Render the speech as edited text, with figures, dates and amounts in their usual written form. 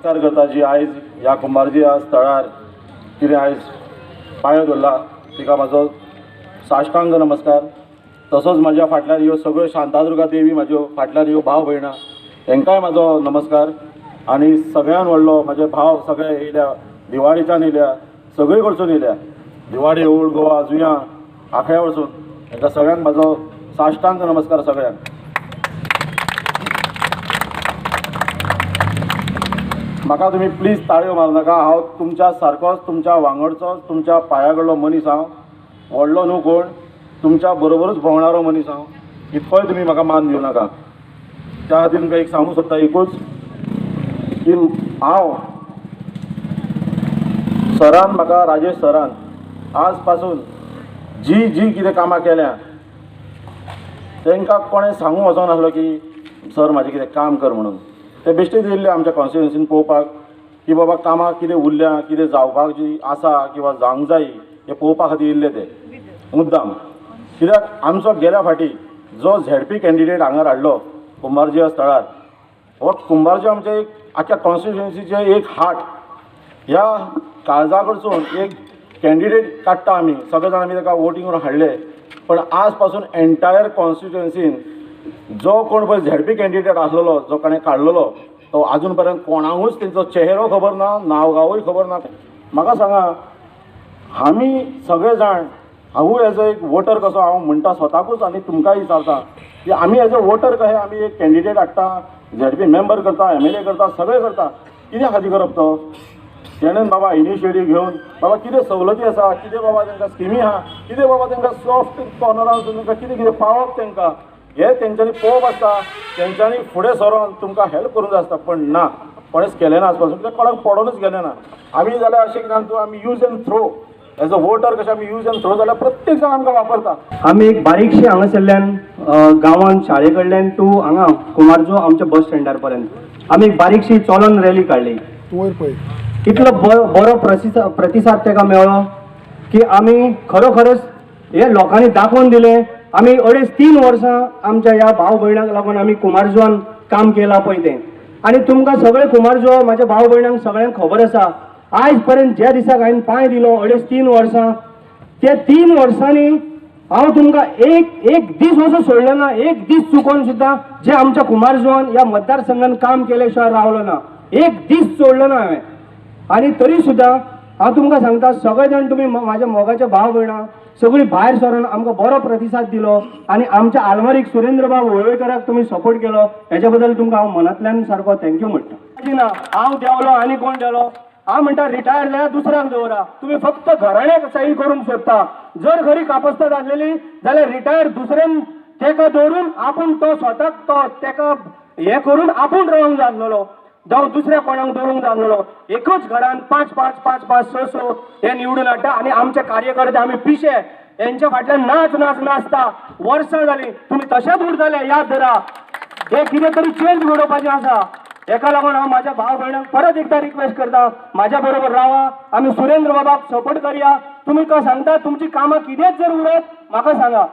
नमस्कार करता जी आयज ह्या कुंभारजी ह्या स्थळार कितें आयज पांयो दवरला तिका म्हाजो साश्टांग नमस्कार। तसोच म्हाज्या फाटल्यान ह्यो सगळ्यो शांतादुर्गा देवी म्हाज्यो फाटल्यान ह्यो भाव भयणां तांकांय म्हाजो नमस्कार। आनी सगळ्यान व्हडलो म्हाजे भाव सगळे येयल्या, दिवाळीच्यान येयल्या, सगळे कडसून येयल्या, दिवाळी ओल्ड गोवा जुंया आखड्या वचून तांकां सगळ्यांक म्हाजो साश्टांग नमस्कार सगळ्यांक। म्हाका तुमी प्लीज ताळयो मारूं नाका, हांव तुमच्या सारकोच तुमच्या वांगडचोच तुमच्या पांया कडलो मनीस हांव, व्हडलो न्हू कोण, तुमच्या बरोबरूच भोंवणारो मनीस हांव, इतकोय तुमी म्हाका मान दिवं नाका। त्या खातीर तुमकां एक सांगूंक सोदता एकूच की हांव सरान म्हाका राजेश सरान आज पासून जी जी कितें कामां केल्या तांकां कोणें सांगूंक वचोंक नासलो की सर म्हाजें कितें काम कर म्हणून। ते बेश्टेच येयल्ले आमच्या कॉन्स्टिट्युएन्सीन पळोवपाक की बाबा कामां कितें उरल्या, कितें जावपाक जी आसा किंवा जावंक जायी हें पळोवपा खातीर येयल्ले ते मुद्दाम। कित्याक आमचो गेल्या फाटी जो झेडपी कॅन्डिडेट हांगा हाडलो कुंभारजी ह्या स्थळार, हो कुंभारजी आमच्या एक आख्या कॉन्स्टिट्युएन्सीचे एक हार्ट, ह्या काळजा कडसून एक कॅन्डिडेट काडटा आमी सगळे जाण, आमी ताका वोटींग करून हाडले। पण आज पासून एंटायर कॉन्स्टिट्युएन्सीन जो कोण पळय झेडपी कॅन्डिडेट आसलेलो, जो कोणें काडलेलो, तो आजून पर्यंत कोणाकूच तेंचो चेहरो खबर ना, नांव गांवूय खबर ना। म्हाका सांगा, आमी सगळे जाण, हांवूय एज अ एक वोटर कसो हांव म्हणटा स्वताकूच आनी तुमकांय विचारता की आमी एज अ वोटर कशें आमी एक कॅन्डिडेट हाडटा, झेडपी मेंबर करता, MLA करता, सगळे करता, कित्या खातीर करप तो? तेणेन बाबा इनिशिएटीव घेवन बाबा कितें सवलती आसा, कितें बाबा तांकां स्किमी आहा, कितें बाबा तांकां सॉफ्ट कॉर्नरान तांकां कितें कितें पावप तांकां, हे तेंच्यांनी पळोवप आसता, तेंच्यांनी फुडें सरोन तुमकां हेल्प करूंक जाय आसता। पण ना, कोणेंच केलें ना आज पासून, कित्याक कोणाक पडोनूच गेलें ना। आमी जाल्यार अशें कितें आमी use and throw, as a voter कशें आमी यूज एंड थ्रो जाल्यार प्रत्येक जाण आमकां वापरता। आमी एक बारीकशी हांगासरल्यान गांवांत शाळे कडल्यान टू हांगा कुमारजो आमच्या बस स्टँडार पर्यंत आमी एक बारीकशी चलोन रॅली काडली। इतलो बरो प्रतिसाद ताका मेळ्ळो की आमी खरोखरच हे लोकांनी दाखोवन दिलें। आमी 2.5-3 वर्सां आमच्या ह्या भाव भयणांक लागून आमी कुमारजुआन काम केलां पळय तें। आनी तुमकां सगळे कुमारजुआ म्हाज्या भाव भयणांक सगळ्यांक खबर आसा, आयज पर्यंत ज्या दिसाक हांवें पांय दिलो 2.5-3 वर्सां, ते 3 वर्सांनी हांव तुमकां एक दीस असो सोडलो ना, एक दीस चुकोवन सुद्दां जे आमच्या कुमारजुआन ह्या मतदारसंघान काम केले शिवाय रावलो ना, एक दीस सोडलो ना हांवें। आनी तरी सुद्दां हांव तुमकां सांगता, सगळे जाण तुमी म्हाज्या मोगाचे भाव भयणां सगळीं भायर सरून आमकां बरो प्रतिसाद दिलो आनी आमच्या आलमारीक सुरेंद्र बाब वळवयकराक तुमी सपोर्ट केलो, हेच्या बद्दल तुमकां हांव मनांतल्यान सारको थँक्यू म्हणटा। ना हांव देंवलो आनी कोण देलो, हांव म्हणटा रिटायर जाल्यार दुसऱ्याक दवरा, तुमी फक्त घराण्याक सही करूंक सोदता। जर खरी कापस्ताद आसलेली जाल्यार रिटायर दुसऱ्यान तेका दवरून आपूण तो स्वताक तो तेका हें करून आपूण रावंक जाय आसलेलो, जावं दुसऱ्या कोणाक दवरूंक जाय आसलेलो। एकूच घरान 5-5 हे निवडून हाडटा आनी आमचे कार्यकर्ते आमी पिशे हेंच्या फाटल्यान नाचता वर्सां जालीं। तुमी तशेंच उरतले, याद धरा, हे कितें तरी चेंज घडोवपाचें आसा। हेका लागून हांव म्हाज्या भाव भयणांक परत एकदा रिक्वेस्ट करता, म्हाज्या बरोबर रावा, आमी सुरेंद्र बाबाक सपोर्ट करया। तुमी सांगता तुमची कामां कितेंच जर उरत म्हाका सांगा।